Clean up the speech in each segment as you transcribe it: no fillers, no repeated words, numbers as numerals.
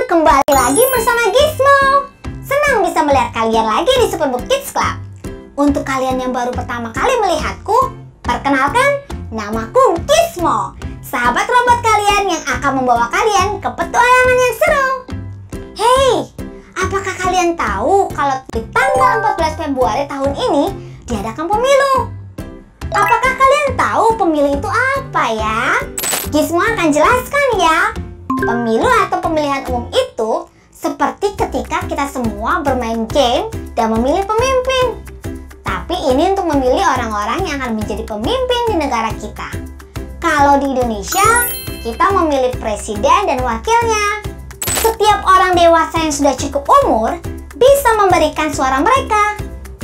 kembali lagi bersama Gizmo. Senang bisa melihat kalian lagi di Superbook Kids Club. Untuk kalian yang baru pertama kali melihatku, perkenalkan, namaku Gizmo, sahabat robot kalian yang akan membawa kalian ke petualangan yang seru. Hey, apakah kalian tahu kalau di tanggal 14 Februari tahun ini diadakan pemilu? Apakah kalian tahu pemilu itu apa ya? Gizmo akan jelaskan ya. Pemilu atau pemilihan umum itu seperti ketika kita semua bermain game dan memilih pemimpin. Tapi ini untuk memilih orang-orang yang akan menjadi pemimpin di negara kita. Kalau di Indonesia, kita memilih presiden dan wakilnya. Setiap orang dewasa yang sudah cukup umur bisa memberikan suara mereka.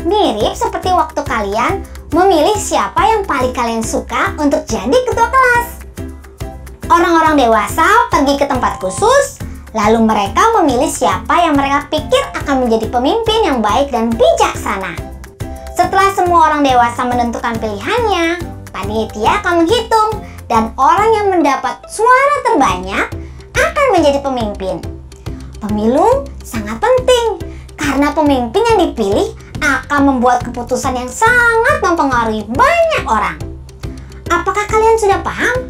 Mirip seperti waktu kalian memilih siapa yang paling kalian suka untuk jadi ketua kelas. Orang-orang dewasa pergi ke tempat khusus, lalu mereka memilih siapa yang mereka pikir akan menjadi pemimpin yang baik dan bijaksana. Setelah semua orang dewasa menentukan pilihannya, panitia akan menghitung dan orang yang mendapat suara terbanyak akan menjadi pemimpin. Pemilu sangat penting karena pemimpin yang dipilih akan membuat keputusan yang sangat mempengaruhi banyak orang. Apakah kalian sudah paham?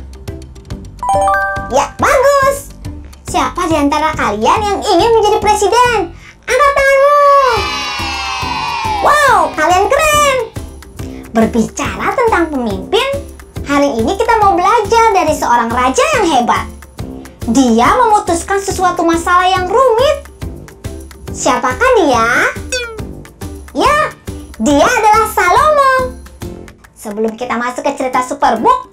Ya, bagus! Siapa di antara kalian yang ingin menjadi presiden? Angkat tanganmu! Wow, kalian keren! Berbicara tentang pemimpin, hari ini kita mau belajar dari seorang raja yang hebat. Dia memutuskan sesuatu masalah yang rumit. Siapakah dia? Ya, dia adalah Salomo. Sebelum kita masuk ke cerita Superbook,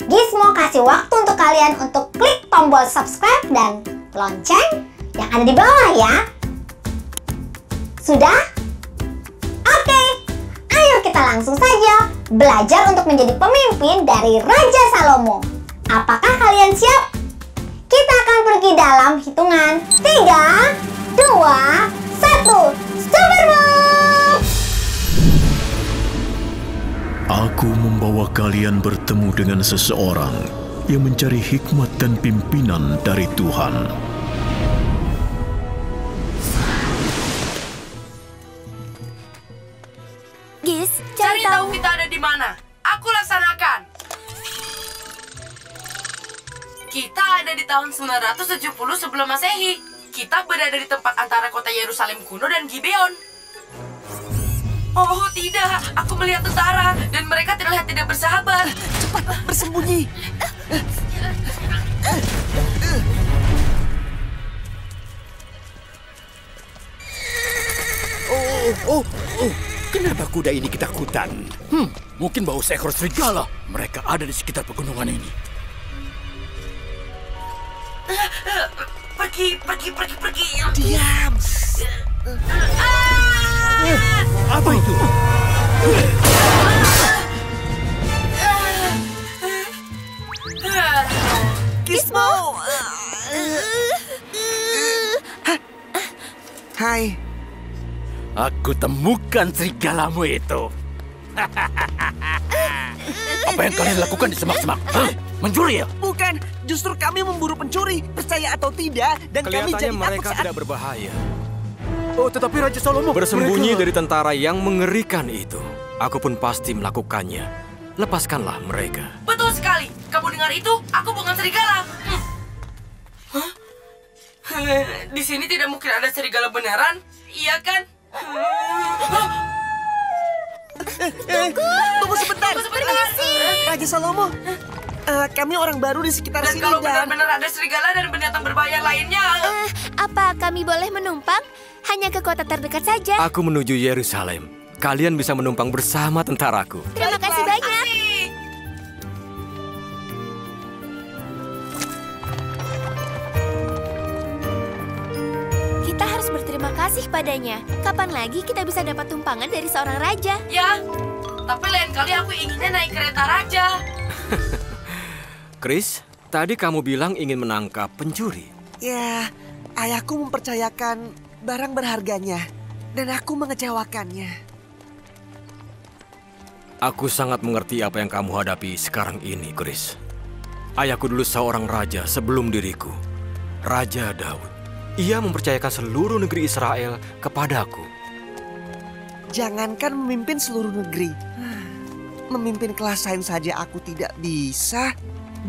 Gizmo kasih waktu untuk kalian untuk klik tombol subscribe dan lonceng yang ada di bawah ya. Sudah? Oke, ayo kita langsung saja belajar untuk menjadi pemimpin dari Raja Salomo. Apakah kalian siap? Kita akan pergi dalam hitungan 3, 2, 1, Superbook! Aku membawa kalian bertemu dengan seseorang yang mencari hikmat dan pimpinan dari Tuhan. Giz, cari tahu kita ada di mana. Aku laksanakan. Kita ada di tahun 970 sebelum Masehi. Kita berada di tempat antara kota Yerusalem kuno dan Gibeon. Oh tidak, aku melihat tentara dan mereka terlihat tidak bersahabat. Cepat, bersembunyi. Oh, kenapa kuda ini ketakutan? Mungkin bau seekor serigala. Mereka ada di sekitar pegunungan ini. Pergi. Diam. Apa itu? Gizmo. Hai. Aku temukan serigalamu itu. Apa yang kalian lakukan di semak-semak? Mencuri ya? Bukan, justru kami memburu pencuri. Percaya atau tidak, dan kami jadi Kelihatannya takut mereka saat... tidak berbahaya. Oh, tetapi Raja Salomo Bersembunyi dari tentara yang mengerikan itu. Aku pun pasti melakukannya. Lepaskanlah mereka. Betul sekali. Kamu dengar itu? Aku bukan serigala. Hah? Di sini tidak mungkin ada serigala beneran, iya kan? Tunggu sebentar. Raja Salomo, kami orang baru di sekitar Dan sini kalau dan... benar-benar ada serigala dan binatang berbahaya lainnya, apa kami boleh menumpang? Hanya ke kota terdekat saja. Aku menuju Yerusalem. Kalian bisa menumpang bersama tentaraku. Terima kasih banyak. Kita harus berterima kasih padanya. Kapan lagi kita bisa dapat tumpangan dari seorang raja? ya. Tapi lain kali aku inginnya naik kereta raja. Chris, tadi kamu bilang ingin menangkap pencuri. Ya, ayahku mempercayakan barang berharganya, dan aku mengecewakannya. Aku sangat mengerti apa yang kamu hadapi sekarang ini, Chris. Ayahku dulu seorang raja sebelum diriku. Raja Daud. Ia mempercayakan seluruh negeri Israel kepadaku. Jangankan memimpin seluruh negeri. Memimpin kelas sains saja aku tidak bisa.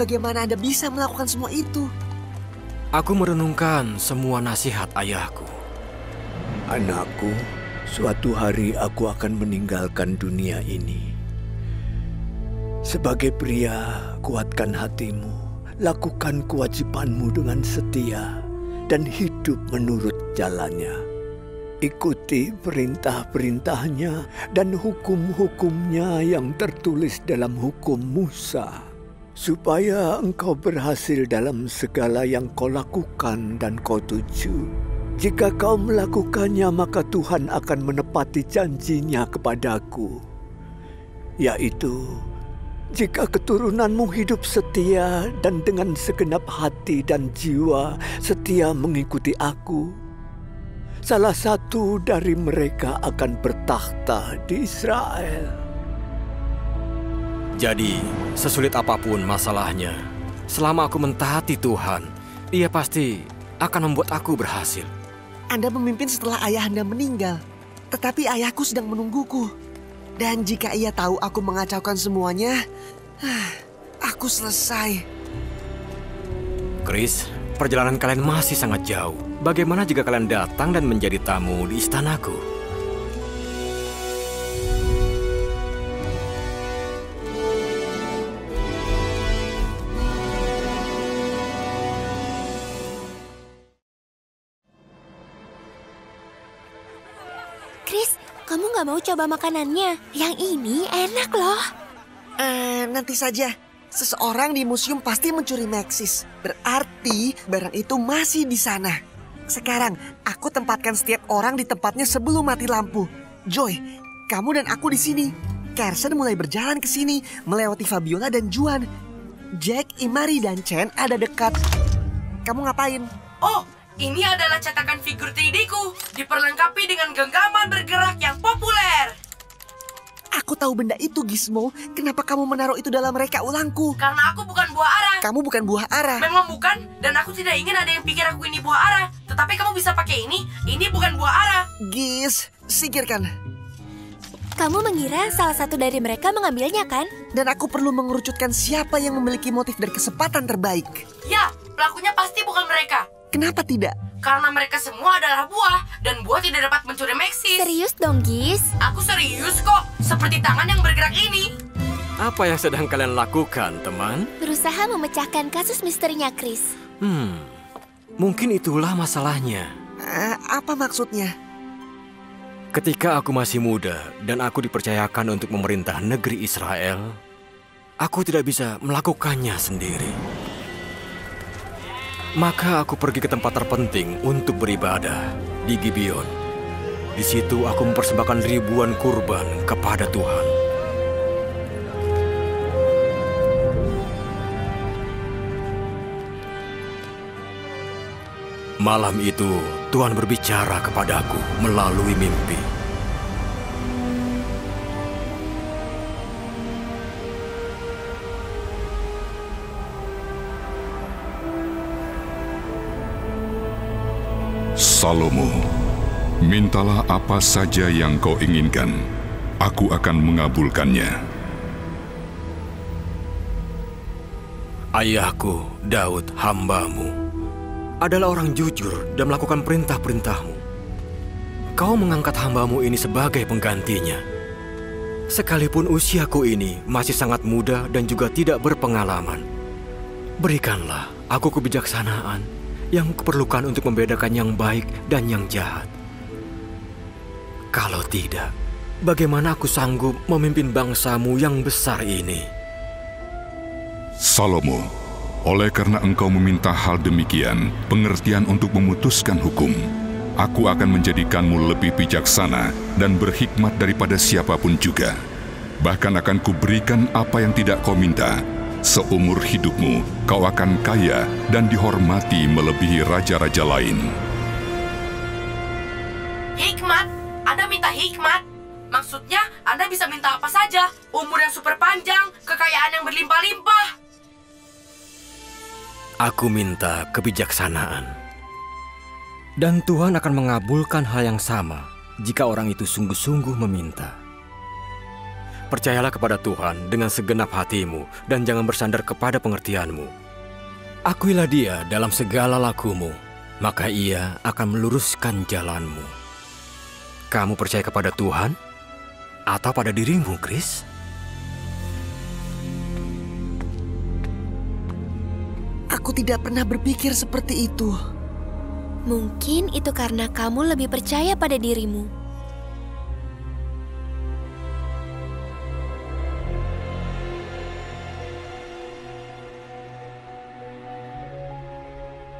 Bagaimana Anda bisa melakukan semua itu? Aku merenungkan semua nasihat ayahku. Anakku, suatu hari aku akan meninggalkan dunia ini. Sebagai pria, kuatkan hatimu, lakukan kewajibanmu dengan setia, dan hidup menurut jalannya. Ikuti perintah-perintahnya dan hukum-hukumnya yang tertulis dalam hukum Musa, supaya engkau berhasil dalam segala yang kau lakukan dan kau tuju. Jika kau melakukannya, maka Tuhan akan menepati janjinya kepadaku, yaitu jika keturunanmu hidup setia dan dengan segenap hati dan jiwa setia mengikuti aku, salah satu dari mereka akan bertakhta di Israel. Jadi, sesulit apapun masalahnya, selama aku mentaati Tuhan, Ia pasti akan membuat aku berhasil. Anda memimpin setelah ayah Anda meninggal. Tetapi ayahku sedang menungguku. Dan jika ia tahu aku mengacaukan semuanya, aku selesai. Chris, perjalanan kalian masih sangat jauh. Bagaimana jika kalian datang dan menjadi tamu di istanaku? Chris, kamu nggak mau coba makanannya? Yang ini enak loh. Nanti saja. Seseorang di museum pasti mencuri Maxis. Berarti barang itu masih di sana. Sekarang, aku tempatkan setiap orang di tempatnya sebelum mati lampu. Joy, kamu dan aku di sini. Carson mulai berjalan ke sini, melewati Fabiola dan Juan. Jack, Imari, dan Chen ada dekat. Kamu ngapain? Oh, ini adalah cetakan figur 3D-ku. Diperlengkapi dengan genggaman bergerak yang populer. Aku tahu benda itu, Gizmo. Kenapa kamu menaruh itu dalam reka ulangku? Karena aku bukan buah arah. Kamu bukan buah arah. Memang bukan, dan aku tidak ingin ada yang pikir aku ini buah arah. Tetapi kamu bisa pakai ini bukan buah arah. Giz, singkirkan. Kamu mengira salah satu dari mereka mengambilnya kan? Dan aku perlu mengerucutkan siapa yang memiliki motif dan kesempatan terbaik. Ya, pelakunya pasti bukan mereka. Kenapa tidak? Karena mereka semua adalah buah, dan buah tidak dapat mencuri Maxis. Serius dong, Giz? Aku serius kok, seperti tangan yang bergerak ini. Apa yang sedang kalian lakukan, teman? Berusaha memecahkan kasus misterinya Chris. Mungkin itulah masalahnya. Apa maksudnya? Ketika aku masih muda dan aku dipercayakan untuk memerintah negeri Israel, aku tidak bisa melakukannya sendiri. Maka aku pergi ke tempat terpenting untuk beribadah di Gibeon. Di situ aku mempersembahkan ribuan kurban kepada Tuhan. Malam itu Tuhan berbicara kepadaku melalui mimpi. Salomo, mintalah apa saja yang kau inginkan, aku akan mengabulkannya. Ayahku, Daud, hamba-Mu, adalah orang jujur dan melakukan perintah-perintah-Mu. Kau mengangkat hamba-Mu ini sebagai penggantinya. Sekalipun usiaku ini masih sangat muda dan juga tidak berpengalaman, berikanlah aku kebijaksanaan yang kuperlukan untuk membedakan yang baik dan yang jahat. Kalau tidak, bagaimana aku sanggup memimpin bangsa-Mu yang besar ini? Salomo, oleh karena engkau meminta hal demikian, pengertian untuk memutuskan hukum, aku akan menjadikanmu lebih bijaksana dan berhikmat daripada siapapun juga. Bahkan akan kuberikan apa yang tidak kau minta. Seumur hidupmu, kau akan kaya dan dihormati melebihi raja-raja lain. Hikmat? Anda minta hikmat? Maksudnya, Anda bisa minta apa saja. Umur yang super panjang, kekayaan yang berlimpah-limpah. Aku minta kebijaksanaan. Dan Tuhan akan mengabulkan hal yang sama jika orang itu sungguh-sungguh meminta. Percayalah kepada Tuhan dengan segenap hatimu dan jangan bersandar kepada pengertianmu. Akuilah Dia dalam segala lakumu, maka Ia akan meluruskan jalanmu. Kamu percaya kepada Tuhan atau pada dirimu, Chris? Aku tidak pernah berpikir seperti itu. Mungkin itu karena kamu lebih percaya pada dirimu.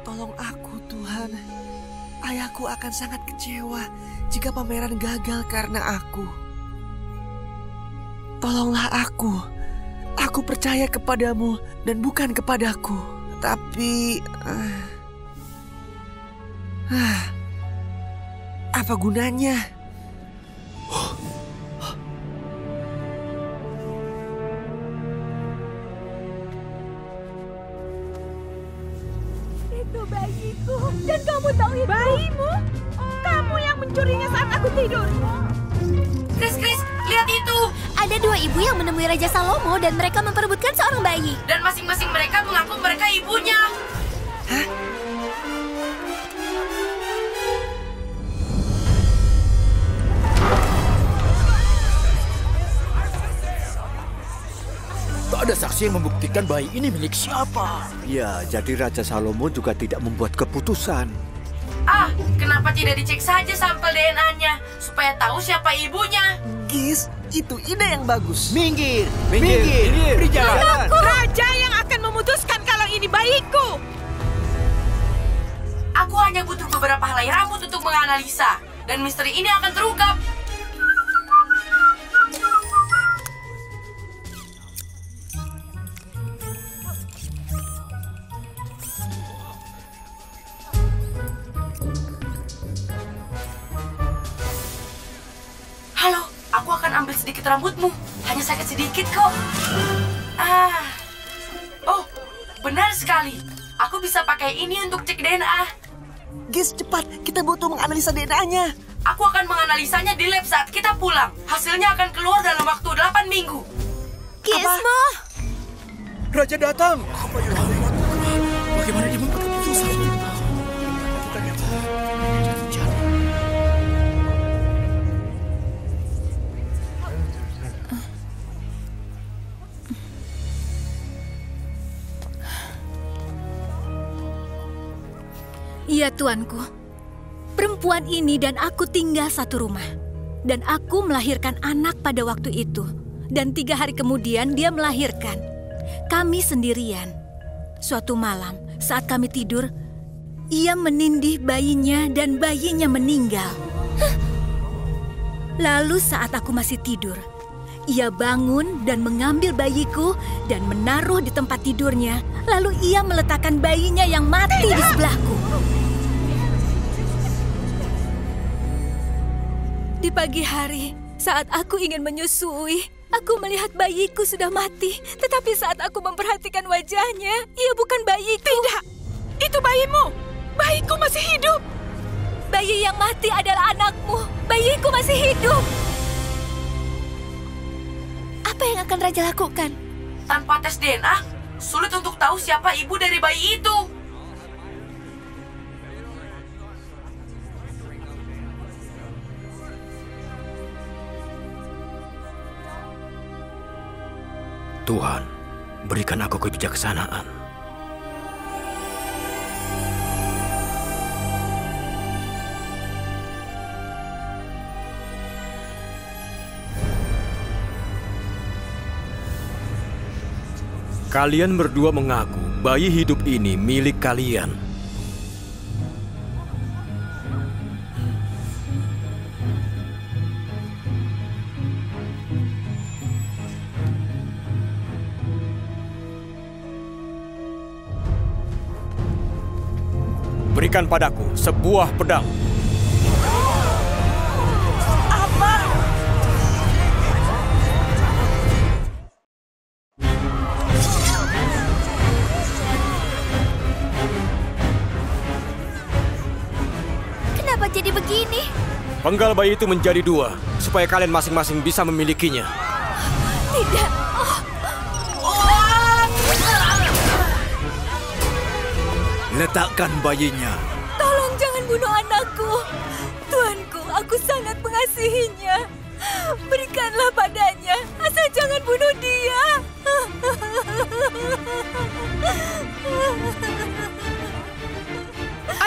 Tolong aku, Tuhan. Ayahku akan sangat kecewa jika pameran gagal karena aku. Tolonglah aku. Aku percaya kepadamu dan bukan kepadaku. Tapi... apa gunanya? Itu bayiku. Dan kamu tahu itu? Bayimu? Kamu yang mencurinya saat aku tidur. Chris, lihat itu. Ada dua ibu yang menemui Raja Salomo dan mereka memperebutkan seorang bayi. Dan masing-masing mereka mengaku mereka ibunya. Hah? Tak ada saksi yang membuktikan bayi ini milik siapa. Ya, jadi Raja Salomo juga tidak membuat keputusan. Kenapa tidak dicek saja sampel DNA-nya supaya tahu siapa ibunya? Gis, itu ide yang bagus. Minggir. Beri jalan. Raja yang akan memutuskan kalau ini bayiku. Aku hanya butuh beberapa helai rambut untuk menganalisa. Dan misteri ini akan terungkap. Halo, aku akan ambil sedikit rambutmu. Hanya sakit sedikit kok. Oh, benar sekali. Aku bisa pakai ini untuk cek DNA. Gis, cepat. Kita butuh menganalisa DNA-nya. Aku akan menganalisanya di lab saat kita pulang. Hasilnya akan keluar dalam waktu 8 minggu. Gizmo! Raja datang. Apa yang harus dilakukan? Bagaimana dia membuat keputusan? Iya, tuanku. Perempuan ini dan aku tinggal satu rumah. Dan aku melahirkan anak pada waktu itu. Dan 3 hari kemudian dia melahirkan. Kami sendirian. Suatu malam saat kami tidur, ia menindih bayinya dan bayinya meninggal. Lalu saat aku masih tidur, ia bangun dan mengambil bayiku dan menaruh di tempat tidurnya. Lalu ia meletakkan bayinya yang mati di sebelahku. Di pagi hari, saat aku ingin menyusui, aku melihat bayiku sudah mati. Tetapi saat aku memperhatikan wajahnya, ia bukan bayiku. Tidak, itu bayimu. Bayiku masih hidup. Bayi yang mati adalah anakmu. Bayiku masih hidup. Apa yang akan Raja lakukan? Tanpa tes DNA, sulit untuk tahu siapa ibu dari bayi itu. Tuhan, berikan aku kebijaksanaan. Kalian berdua mengaku bayi hidup ini milik kalian. Berikan padaku sebuah pedang. jadi begini? Penggal bayi itu menjadi 2, supaya kalian masing-masing bisa memilikinya. Tidak. Letakkan bayinya. Tolong jangan bunuh anakku. Tuanku, aku sangat mengasihinya. Berikanlah padanya, asal jangan bunuh dia.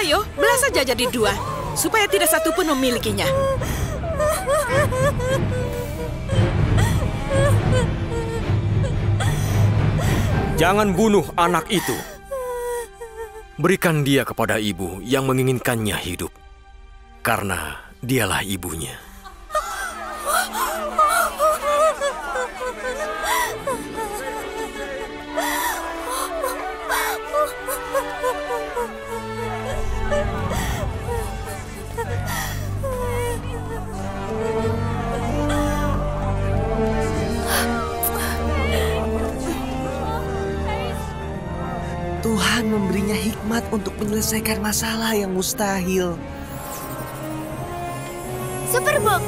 Ayo, belah saja jadi 2, supaya tidak satu pun memilikinya. Jangan bunuh anak itu. Berikan dia kepada ibu yang menginginkannya hidup. Karena dialah ibunya. Tuhan memberinya hikmat untuk menyelesaikan masalah yang mustahil. Superbook,